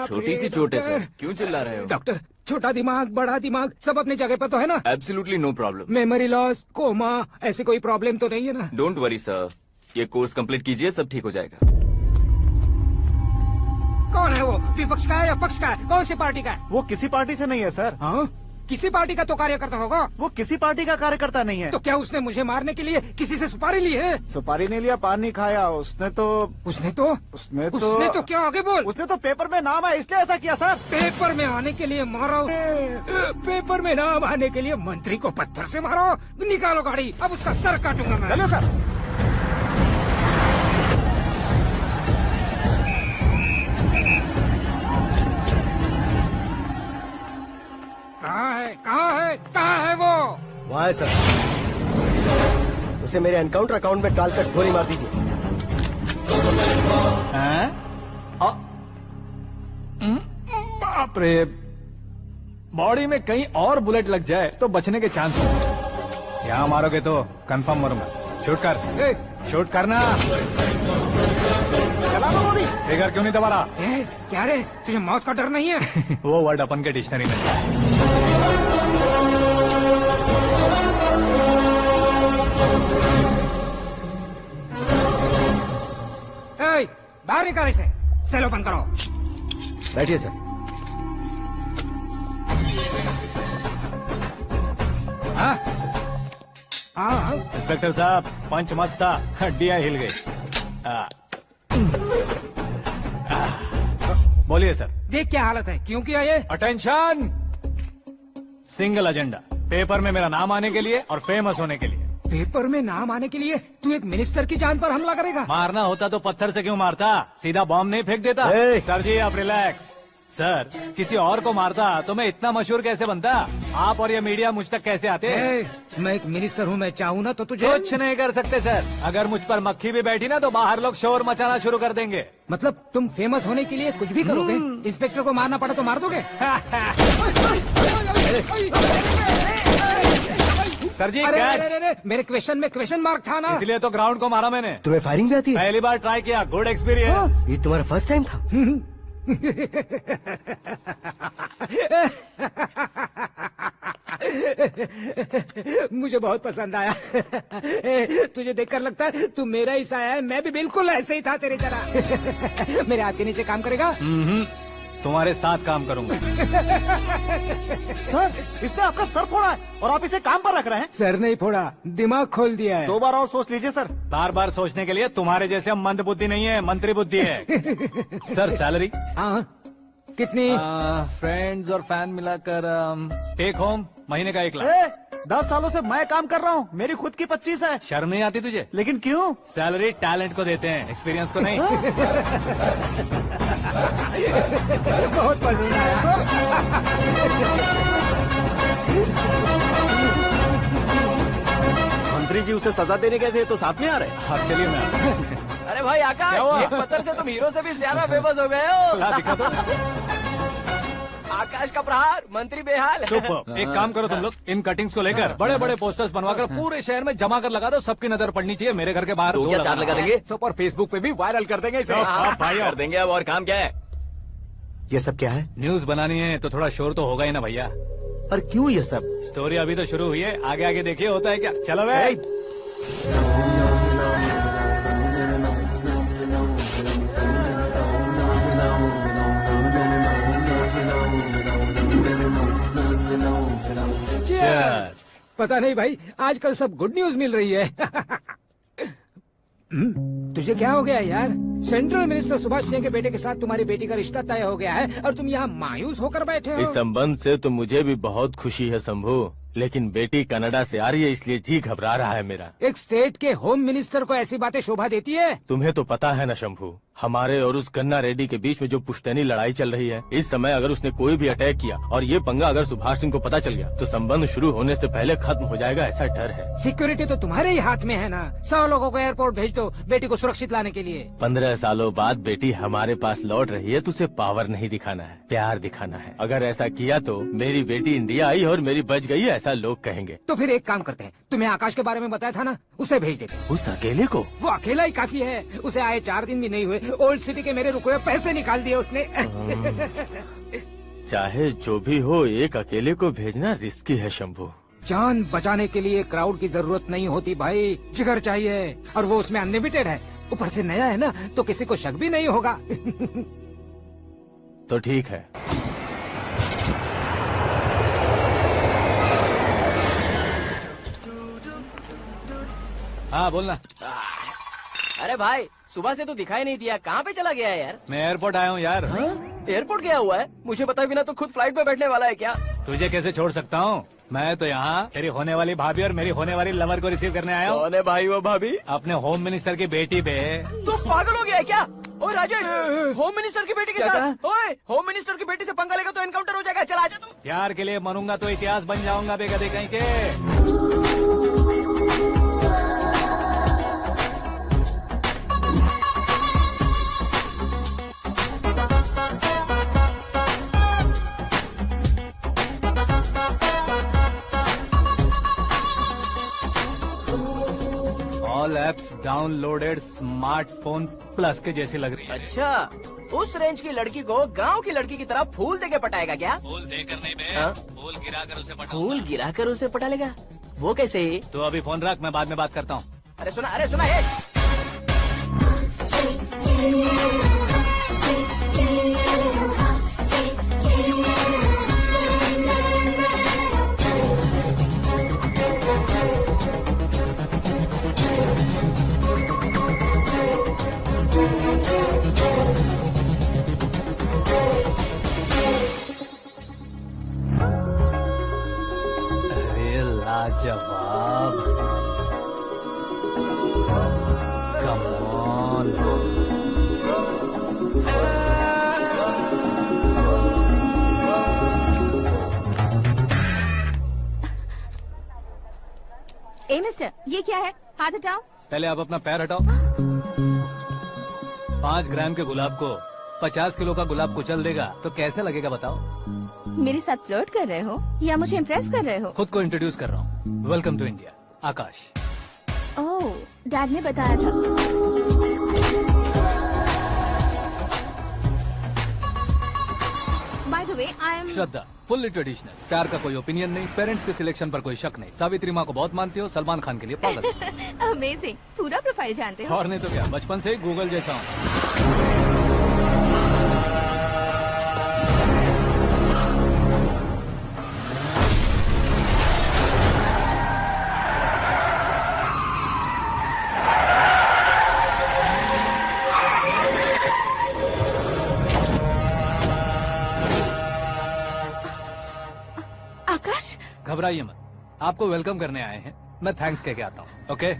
छोटी सी चोट है सर, क्यों चिल्ला रहे हो? डॉक्टर, छोटा दिमाग बड़ा दिमाग सब अपनी जगह पर तो है ना? Absolutely no problem. Memory loss, coma, ऐसी कोई प्रॉब्लम तो नहीं है ना? डोंट वरी सर, ये कोर्स कंप्लीट कीजिए, सब ठीक हो जाएगा। कौन है वो? विपक्ष का है या पक्ष का है? कौन सी पार्टी का है? वो किसी पार्टी से नहीं है सर। हाँ? किसी पार्टी का तो कार्यकर्ता होगा। वो किसी पार्टी का कार्यकर्ता नहीं है। तो क्या उसने मुझे मारने के लिए किसी से सुपारी ली है? सुपारी नहीं लिया, पान नहीं खाया। उसने तो क्या आगे बोल? उसने तो पेपर में नाम है इसलिए ऐसा किया सर। पेपर में आने के लिए मारा? पेपर में नाम आने के लिए मंत्री को पत्थर से मारो? निकालो गाड़ी, अब उसका सर काटूंगा मैं। चलो सर। कहाँ है वो? वहाँ है सर। उसे मेरे एनकाउंटर अकाउंट में डालकर गोली मार दीजिए। बाप रे, बॉडी में कहीं और बुलेट लग जाए तो बचने के चांस हो। यहाँ मारोगे तो कंफर्म मरूंगा। शूट कर, शूट करना। चला दो गोली। फिगर क्यों नहीं दबा रहा? क्या रे, तुझे मौत का डर नहीं है? वो वर्ड अपन के डिक्शनरी में। बाहर निकाल इसे, सेल ओपन करो। बैठिए सर। इंस्पेक्टर साहब, पंच मस्त था, हड्डियां हिल गई। बोलिए सर। देख क्या हालत है, क्यों किया ये? अटेंशन, सिंगल एजेंडा, पेपर में मेरा नाम आने के लिए और फेमस होने के लिए। पेपर में नाम आने के लिए तू एक मिनिस्टर की जान पर हमला करेगा? मारना होता तो पत्थर से क्यों मारता, सीधा बॉम्ब नहीं फेंक देता। सर जी आप रिलैक्स। सर, किसी और को मारता तो मैं इतना मशहूर कैसे बनता? आप और ये मीडिया मुझ तक कैसे आते? मैं एक मिनिस्टर हूँ, मैं चाहूँ ना तो तुझे कुछ नहीं कर सकते सर। अगर मुझ पर मक्खी भी बैठी ना तो बाहर लोग शोर मचाना शुरू कर देंगे। मतलब तुम फेमस होने के लिए कुछ भी करोगे? इंस्पेक्टर को मारना पड़ा तो मार दोगे? सर जी अरे, मेरे क्वेश्चन में क्वेश्चन मार्क था ना, इसलिए तो ग्राउंड को मारा मैंने। तुम्हें फायरिंग भी आती है? पहली बार ट्राई किया, गुड एक्सपीरियंस। ये तुम्हारा फर्स्ट टाइम था? मुझे बहुत पसंद आया। तुझे देखकर लगता है तू मेरा ही साया है। मैं भी बिल्कुल ऐसे ही था तेरी तरह। मेरे हाथ के नीचे काम करेगा? तुम्हारे साथ काम करूंगा। सर, इसने आपका सर फोड़ा है और आप इसे काम पर रख रहे हैं? सर नहीं फोड़ा, दिमाग खोल दिया है। 2 बार और सोच लीजिए सर। बार बार सोचने के लिए तुम्हारे जैसे मंद बुद्धि नहीं है, मंत्री बुद्धि है। Sir salary? हाँ, कितनी? फ्रेंड्स और फैन मिलाकर टेक होम महीने का 1 लाख। 10 सालों से मैं काम कर रहा हूँ, मेरी खुद की 25 है। शर्म नहीं आती तुझे? लेकिन क्यों? सैलरी टैलेंट को देते हैं, एक्सपीरियंस को नहीं। बहुत पसंद आया। मंत्री जी उसे सजा देने गए थे तो साथ में आ रहे? हाँ चलिए मैं। अरे भाई आकाश, एक पत्थर से तुम हीरो से भी ज्यादा फेमस हो गए हो। दिखा तो। आकाश का प्रहार, मंत्री बेहाल। सुपर। एक काम करो तुम लोग, इन कटिंग्स को लेकर बड़े बड़े पोस्टर्स बनवाकर पूरे शहर में जमा कर लगा दो। सबकी नजर पड़नी चाहिए मेरे घर के बाहर। तो क्या 4 लगा देंगे? और फेसबुक पे भी वायरल कर देंगे इसे। भाई कर देंगे। अब और काम क्या है? ये सब क्या है? न्यूज बनानी है तो थोड़ा शोर तो होगा ही ना भैया। और क्यों ये सब? स्टोरी अभी तो शुरू हुई है, आगे आगे देखिए होता है क्या। चलो भाई। पता नहीं भाई, आजकल सब गुड न्यूज मिल रही है। तुझे क्या हो गया यार? सेंट्रल मिनिस्टर सुभाष सिंह के बेटे के साथ तुम्हारी बेटी का रिश्ता तय हो गया है और तुम यहाँ मायूस होकर बैठे हो। इस संबंध से तो मुझे भी बहुत खुशी है शंभू, लेकिन बेटी कनाडा से आ रही है इसलिए जी घबरा रहा है मेरा। एक स्टेट के होम मिनिस्टर को ऐसी बातें शोभा देती है? तुम्हें तो पता है ना शंभू, हमारे और उस गन्ना रेड्डी के बीच में जो पुश्तैनी लड़ाई चल रही है। इस समय अगर उसने कोई भी अटैक किया और ये पंगा अगर सुभाष सिंह को पता चल गया तो संबंध शुरू होने से पहले खत्म हो जाएगा, ऐसा डर है। सिक्योरिटी तो तुम्हारे ही हाथ में है ना। 100 लोगों को एयरपोर्ट भेज दो बेटी को सुरक्षित लाने के लिए। 15 सालों बाद बेटी हमारे पास लौट रही है तो उसे पावर नहीं दिखाना है, प्यार दिखाना है। अगर ऐसा किया तो मेरी बेटी इंडिया आई और मेरी बच गई, ऐसा लोग कहेंगे। तो फिर एक काम करते हैं, तुम्हें आकाश के बारे में बताया था ना, उसे भेज देते हैं। उस अकेले को? वो अकेला ही काफी है। उसे आए 4 दिन भी नहीं हुए ओल्ड सिटी के मेरे रुके हुए पैसे निकाल दिए उसने। चाहे जो भी हो, एक अकेले को भेजना रिस्की है शंभू। जान बचाने के लिए क्राउड की जरूरत नहीं होती भाई, जिगर चाहिए, और वो उसमें अनलिमिटेड है। ऊपर से नया है ना, तो किसी को शक भी नहीं होगा। तो ठीक है। हाँ बोलना। अरे भाई, सुबह से तो दिखाई नहीं दिया, कहाँ पे चला गया है यार? मैं एयरपोर्ट आया हूँ यार। एयरपोर्ट गया हुआ है? मुझे बताए बिना तो खुद फ्लाइट पे बैठने वाला है क्या? तुझे कैसे छोड़ सकता हूँ? मैं तो यहाँ तेरी होने वाली भाभी और मेरी होने वाली लवर को रिसीव करने आया हूँ। कौन है भाई वो भाभी? अपने होम मिनिस्टर की बेटी पे। तो पागल हो गया है क्या? ओए राजेश, होम मिनिस्टर की बेटी के क्या साथ? ओए, होम मिनिस्टर की बेटी से पंगा लेगा तो एनकाउंटर हो जाएगा। चल आजा तू। प्यार के लिए मरूंगा तो इतिहास बन जाऊंगा बेगदे कहीं के। All apps downloaded smartphone plus के जैसी लग रही है। अच्छा, उस रेंज की लड़की को गांव की लड़की की तरह फूल देके पटाएगा क्या? फूल देकर नहीं बे, हाँ? फूल गिराकर उसे फूल गिराकर उसे पटा लेगा? वो कैसे? तो अभी फोन रख, मैं बाद में बात करता हूँ। अरे सुना ये। अरे लाजवाब, कम ऑन। ए मिस्टर, ये क्या है? हाथ हटाओ। पहले आप अपना पैर हटाओ। 5 ग्राम के गुलाब को 50 किलो का गुलाब कुचल देगा तो कैसे लगेगा बताओ? मेरे साथ फ्लर्ट कर रहे हो या मुझे इम्प्रेस कर रहे हो? खुद को इंट्रोड्यूस कर रहा हूँ। Welcome to India, Akash. Oh, dad ने बताया था। By the way, I am Shraddha, fully traditional. प्यार का कोई ओपिनियन नहीं, पेरेंट्स के सिलेक्शन पर कोई शक नहीं। सावित्री माँ को बहुत मानती हो, सलमान खान के लिए पागल। अमेजिंग, पूरा प्रोफाइल जानते हो। और नहीं तो क्या, बचपन से ही गूगल जैसा हूँ। आकाश, घबराइए मत, आपको वेलकम करने आए हैं। मैं थैंक्स कह के आता हूँ। ओके?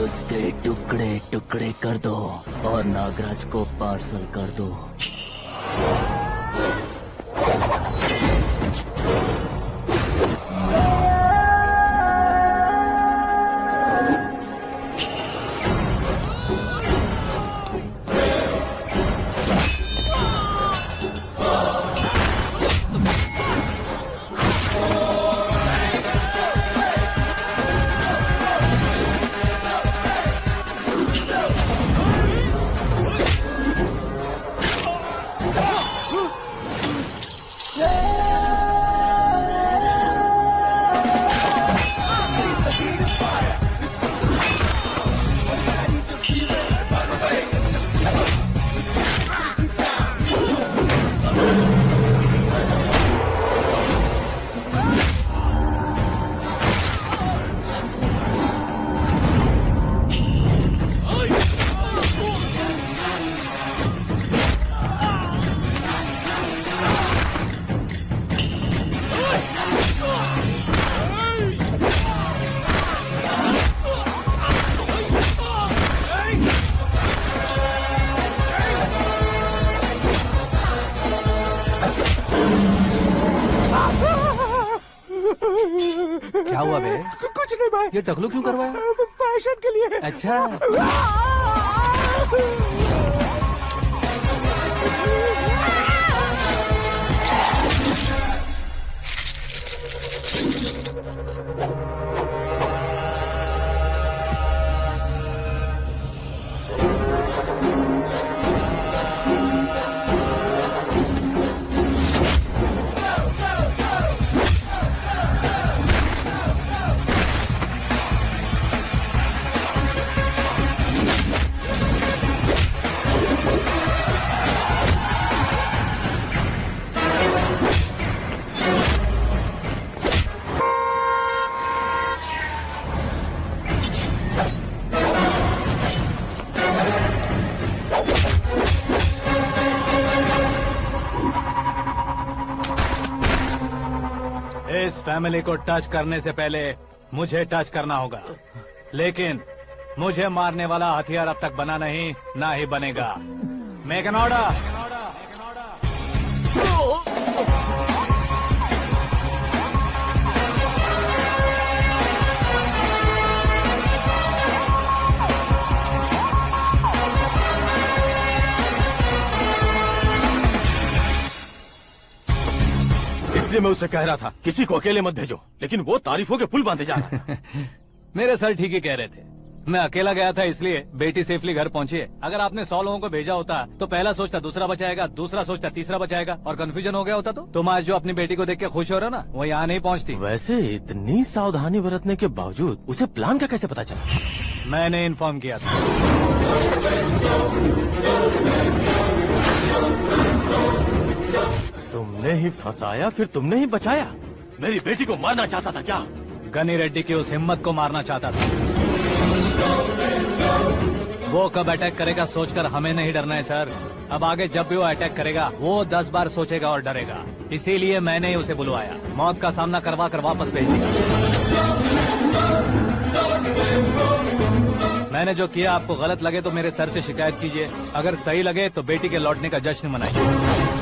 उसके टुकड़े टुकड़े कर दो और नागराज को पार्सल कर दो। क्या हुआ बे? कुछ नहीं भाई, ये टकलू क्यों करवाया? फैशन के लिए। अच्छा, इस फैमिली को टच करने से पहले मुझे टच करना होगा, लेकिन मुझे मारने वाला हथियार अब तक बना नहीं, ना ही बनेगा। Make an order. इसलिए मैं उससे कह रहा था किसी को अकेले मत भेजो, लेकिन वो तारीफों के पुल बांधे जा रहा है। मेरे सर ठीक ही कह रहे थे। मैं अकेला गया था इसलिए बेटी सेफली घर पहुंची है। अगर आपने 100 लोगों को भेजा होता तो पहला सोचता दूसरा बचाएगा, दूसरा सोचता तीसरा बचाएगा, और कंफ्यूजन हो गया होता तो तुम आज जो अपनी बेटी को देख के खुश हो रहे हो ना, वो यहाँ नहीं पहुँचती। वैसे इतनी सावधानी बरतने के बावजूद उसे प्लान का कैसे पता चला? मैंने इन्फॉर्म किया था। तुमने ही फंसाया, फिर तुमने ही बचाया। मेरी बेटी को मारना चाहता था क्या? गनी रेड्डी की उस हिम्मत को मारना चाहता था। वो कब अटैक करेगा सोचकर हमें नहीं डरना है सर। अब आगे जब भी वो अटैक करेगा वो 10 बार सोचेगा और डरेगा। इसीलिए मैंने ही उसे बुलवाया। मौत का सामना करवा कर वापस भेज दिया। मैंने जो किया आपको गलत लगे तो मेरे सर से शिकायत कीजिए, अगर सही लगे तो बेटी के लौटने का जश्न मनाइए।